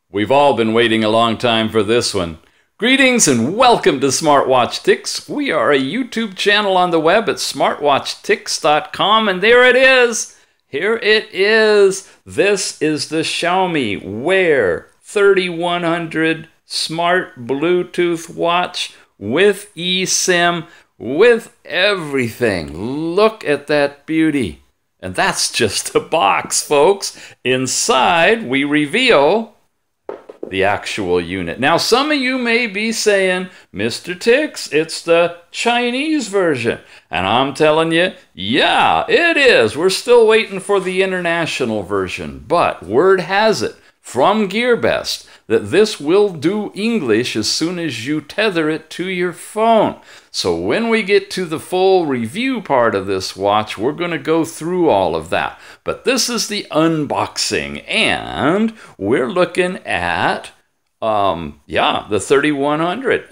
We've all been waiting a long time for this one. Greetings and welcome to Smartwatch Ticks. We are a YouTube channel on the web at smartwatchticks.com, and there it is. Here it is. This is the Xiaomi Wear 3100 smart Bluetooth watch with eSIM, with everything. Look at that beauty. And that's just a box, folks. Inside, we reveal the actual unit. Now, some of you may be saying, Mr. Ticks, it's the Chinese version. And I'm telling you, yeah, it is. We're still waiting for the international version. But word has it from Gearbest that this will do English as soon as you tether it to your phone. So when we get to the full review part of this watch, we're going to go through all of that. But this is the unboxing, and we're looking at, the 3100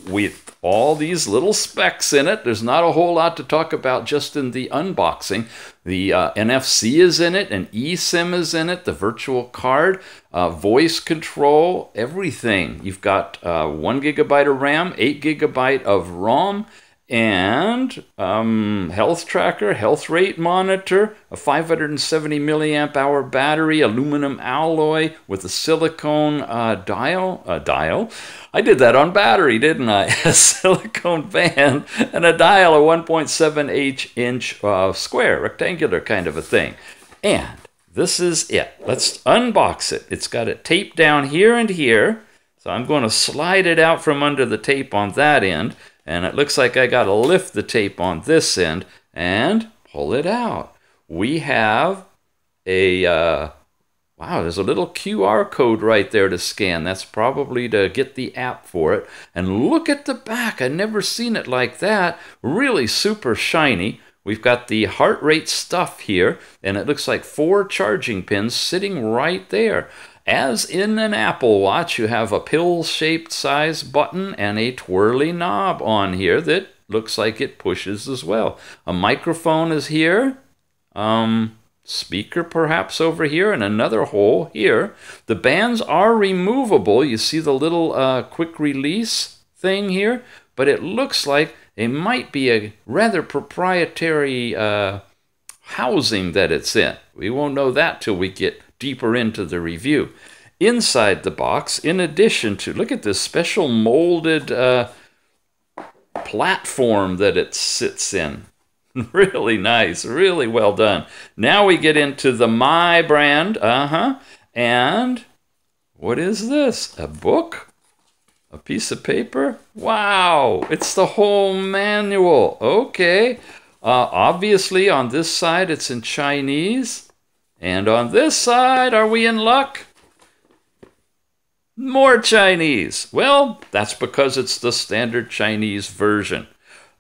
with all these little specs in it. There's not a whole lot to talk about just in the unboxing. The NFC is in it, an eSIM is in it, the virtual card, voice control, everything. You've got 1 GB of RAM, 8 GB of ROM, and health tracker, health rate monitor, a 570 milliamp hour battery, aluminum alloy with a silicone dial. I did that on battery, didn't I? A silicone band and a dial, a 1.7 inch square, rectangular kind of a thing. And this is it. Let's unbox it. It's got it taped down here and here. So I'm going to slide it out from under the tape on that end. And it looks like I got to lift the tape on this end and pull it out. We have a, wow, there's a little QR code right there to scan. That's probably to get the app for it. And look at the back. I've never seen it like that. Really super shiny. We've got the heart rate stuff here, and it looks like 4 charging pins sitting right there. As in an Apple Watch, you have a pill-shaped size button and a twirly knob on here that looks like it pushes as well. A microphone is here, speaker perhaps over here, and another hole here. The bands are removable. You see the little quick release thing here, but it looks like it might be a rather proprietary housing that it's in. We won't know that till we get deeper into the review. Inside the box, in addition to, look at this special molded platform that it sits in. Really nice, really well done. Now we get into the My brand, and what is this? A book? A piece of paper? Wow, it's the whole manual. Okay, obviously on this side it's in Chinese. And on this side, are we in luck? More Chinese. Well, that's because it's the standard Chinese version.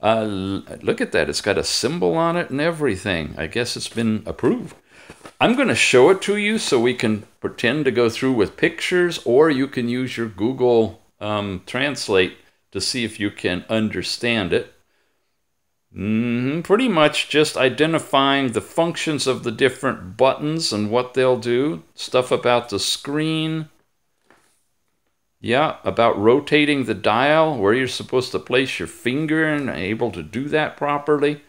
Look at that. It's got a symbol on it and everything. I guess it's been approved. I'm going to show it to you so we can pretend to go through with pictures, or you can use your Google Translate to see if you can understand it. Pretty much just identifying the functions of the different buttons and what they'll do. Stuff about the screen. Yeah, about rotating the dial, where you're supposed to place your finger and able to do that properly.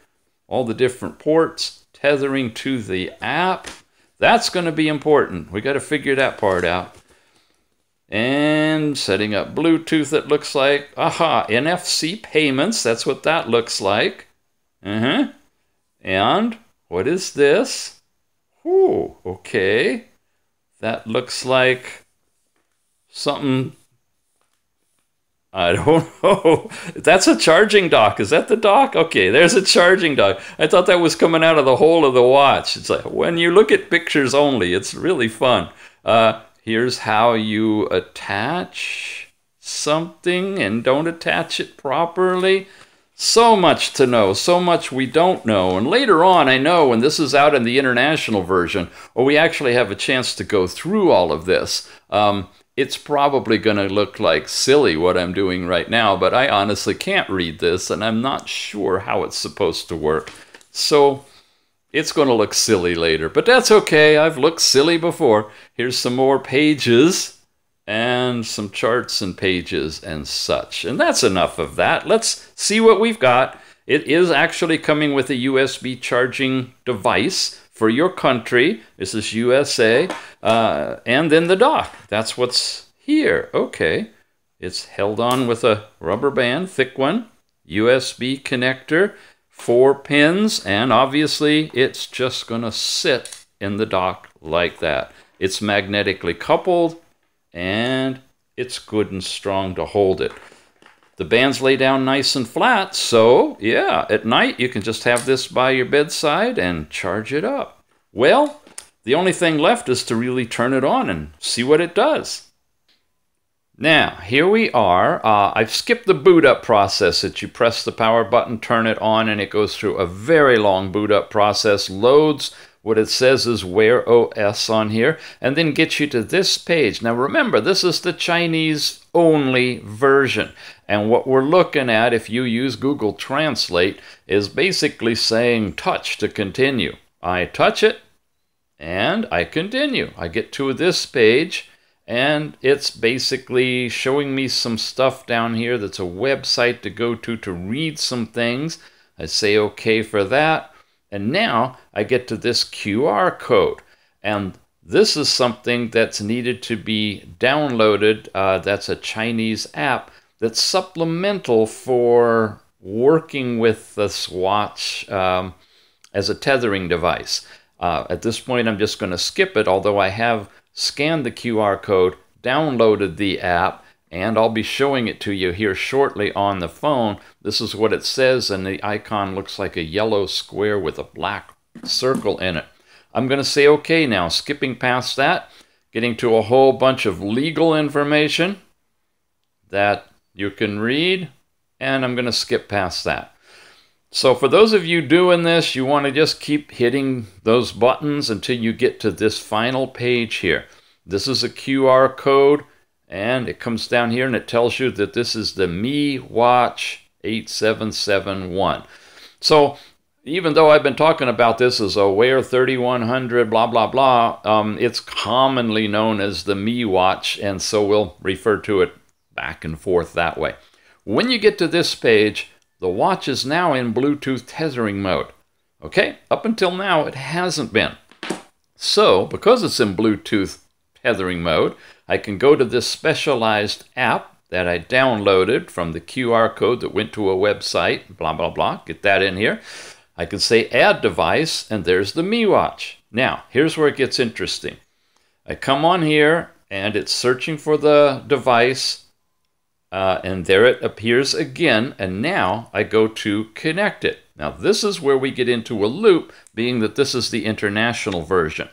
All the different ports. Tethering to the app. That's going to be important. We got to figure that part out. And setting up Bluetooth, it looks like. Aha, NFC payments. That's what that looks like. And what is this? Ooh, okay. That looks like something, I don't know. That's a charging dock. Is that the dock? Okay, there's a charging dock. I thought that was coming out of the hole of the watch. It's like, when you look at pictures only, it's really fun. Here's how you attach something and don't attach it properly. So much to know, so much we don't know. And later on, I know when this is out in the international version, or we actually have a chance to go through all of this, it's probably going to look like silly what I'm doing right now, but I honestly can't read this, and I'm not sure how it's supposed to work. So it's going to look silly later, but that's okay. I've looked silly before. Here's some more pages. and some charts and pages and such. And that's enough of that. Let's see what we've got. It is actually coming with a USB charging device for your country. This is USA. And then the dock. That's what's here. Okay. It's held on with a rubber band, thick one. USB connector, 4 pins, and obviously it's just going to sit in the dock like that. It's magnetically coupled, and it's good and strong to hold it. The bands lay down nice and flat, so yeah, at night you can just have this by your bedside and charge it up. Well, the only thing left is to really turn it on and see what it does. Now, here we are. I've skipped the boot up process that you press the power button, turn it on, and it goes through a very long boot up process, loads what it says is Wear OS on here, and then gets you to this page. Now remember, this is the Chinese only version. And what we're looking at, if you use Google Translate, is basically saying touch to continue. I touch it, and I continue. I get to this page, and it's basically showing me some stuff down here that's a website to go to read some things. I say okay for that. And now I get to this QR code. And this is something that's needed to be downloaded. That's a Chinese app that's supplemental for working with this watch as a tethering device. At this point, I'm just going to skip it, although I have scanned the QR code, downloaded the app, and I'll be showing it to you here shortly on the phone. This is what it says, and the icon looks like a yellow square with a black circle in it. I'm going to say okay now, skipping past that, getting to a whole bunch of legal information that you can read, and I'm going to skip past that. So for those of you doing this, you want to just keep hitting those buttons until you get to this final page here. This is a QR code, and it comes down here and it tells you that this is the Mi Watch 8771. So even though I've been talking about this as a Wear 3100, blah, blah, blah, it's commonly known as the Mi Watch, and so we'll refer to it back and forth that way. When you get to this page, the watch is now in Bluetooth tethering mode. Okay, up until now it hasn't been. So because it's in Bluetooth tethering mode, I can go to this specialized app that I downloaded from the QR code that went to a website, blah, blah, blah, get that in here. I can say add device, and there's the Mi Watch. Now, here's where it gets interesting. I come on here, and it's searching for the device, and there it appears again, and now I go to connect it. Now, this is where we get into a loop, being that this is the international version.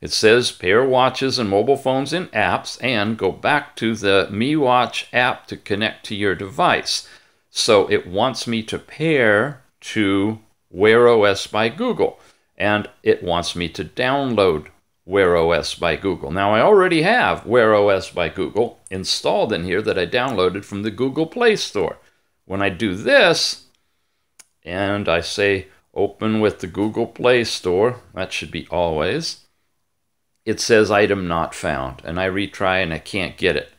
It says pair watches and mobile phones in apps and go back to the Mi Watch app to connect to your device. So it wants me to pair to Wear OS by Google, and it wants me to download Wear OS by Google. Now I already have Wear OS by Google installed in here that I downloaded from the Google Play Store. When I do this and I say open with the Google Play Store, that should be always, it says item not found, and I retry and I can't get it.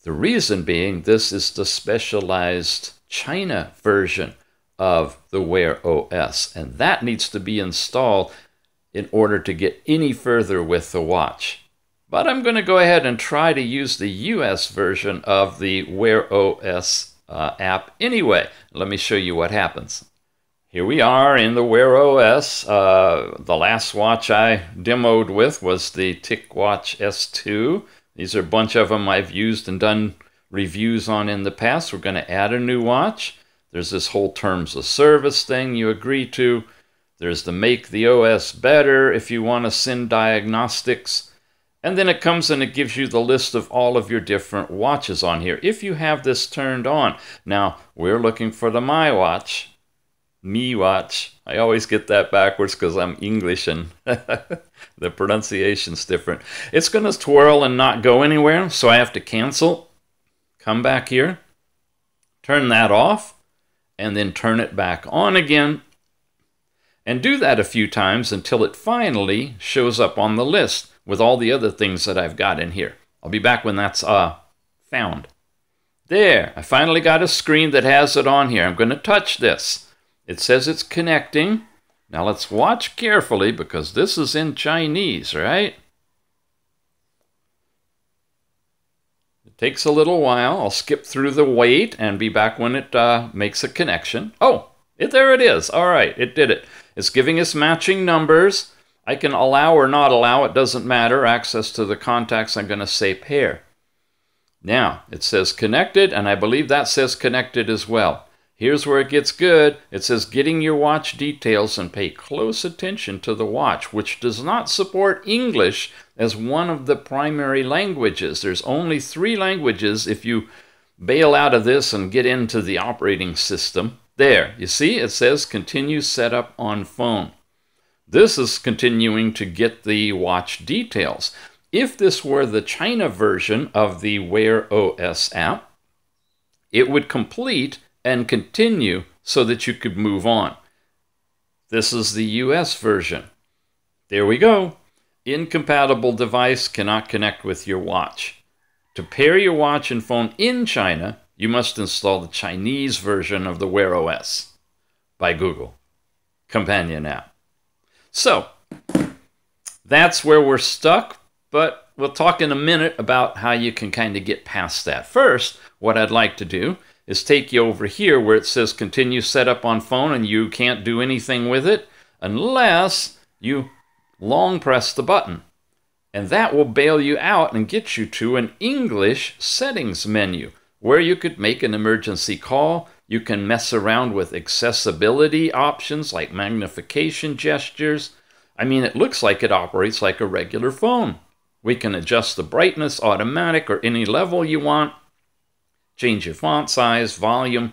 The reason being, this is the specialized China version of the Wear OS, and that needs to be installed in order to get any further with the watch. But I'm going to go ahead and try to use the US version of the Wear OS app anyway. Let me show you what happens. Here we are in the Wear OS. The last watch I demoed with was the TicWatch S2. These are a bunch of them I've used and done reviews on in the past. We're going to add a new watch. There's this whole terms of service thing you agree to. There's the make the OS better if you want to send diagnostics. And then it comes and it gives you the list of all of your different watches on here if you have this turned on. Now, we're looking for the Mi Watch. I always get that backwards because I'm English and the pronunciation's different. It's going to twirl and not go anywhere, so I have to cancel, come back here, turn that off, and then turn it back on again, and do that a few times until it finally shows up on the list with all the other things that I've got in here. I'll be back when that's found. There, I finally got a screen that has it on here. I'm going to touch this. It says it's connecting. Now let's watch carefully because this is in Chinese, right? It takes a little while. I'll skip through the wait and be back when it makes a connection. Oh, there it is. All right, it did it. It's giving us matching numbers. I can allow or not allow, it doesn't matter. Access to the contacts, I'm going to say pair. Now, it says connected, and I believe that says connected as well. Here's where it gets good. It says getting your watch details, and pay close attention to the watch, which does not support English as one of the primary languages. There's only 3 languages if you bail out of this and get into the operating system. There, you see, it says continue setup on phone. This is continuing to get the watch details. If this were the China version of the Wear OS app, it would complete and continue so that you could move on. This is the US version. There we go. Incompatible device cannot connect with your watch. To pair your watch and phone in China, you must install the Chinese version of the Wear OS by Google companion app. So, that's where we're stuck, but we'll talk in a minute about how you can kind of get past that. First, what I'd like to do is take you over here where it says continue setup on phone, and you can't do anything with it unless you long press the button. And that will bail you out and get you to an English settings menu where you could make an emergency call. You can mess around with accessibility options like magnification gestures. I mean, it looks like it operates like a regular phone. We can adjust the brightness, automatic, or any level you want. Change your font size, volume.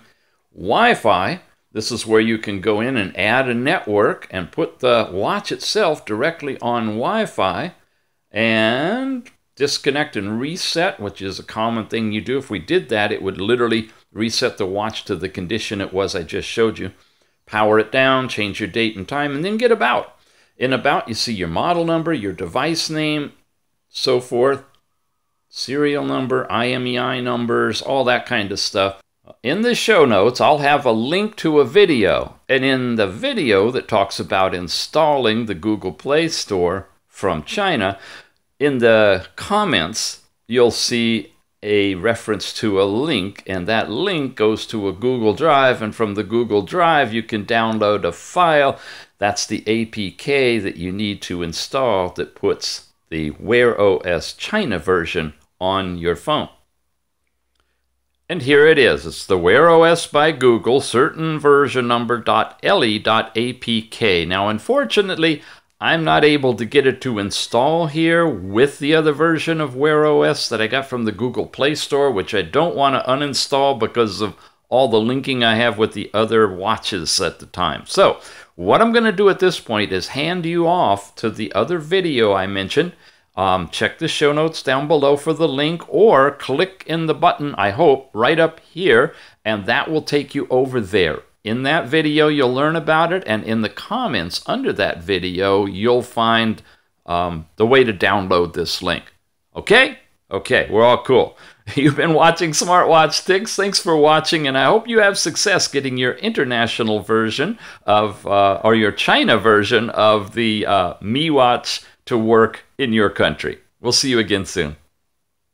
Wi-Fi, this is where you can go in and add a network and put the watch itself directly on Wi-Fi and disconnect and reset, which is a common thing you do. If we did that, it would literally reset the watch to the condition it was I just showed you. Power it down, change your date and time, and then get About. In About, you see your model number, your device name, so forth, serial number, IMEI numbers, all that kind of stuff. In the show notes, I'll have a link to a video, and in the video that talks about installing the Google Play Store from China, in the comments, you'll see a reference to a link, and that link goes to a Google Drive, and from the Google Drive, you can download a file. That's the APK that you need to install that puts the Wear OS China version on your phone. And here it is. It's the Wear OS by Google, certain version number .le.apk. Now, unfortunately, I'm not able to get it to install here with the other version of Wear OS that I got from the Google Play Store, which I don't want to uninstall because of all the linking I have with the other watches at the time. So, what I'm going to do at this point is hand you off to the other video I mentioned. Check the show notes down below for the link, or click in the button, I hope, right up here, and that will take you over there. In that video, you'll learn about it, and in the comments under that video, you'll find the way to download this link. Okay? Okay, we're all cool. You've been watching Smartwatch Tics. Thanks for watching, and I hope you have success getting your international version of, or your China version of the Mi Watch to work in your country. We'll see you again soon.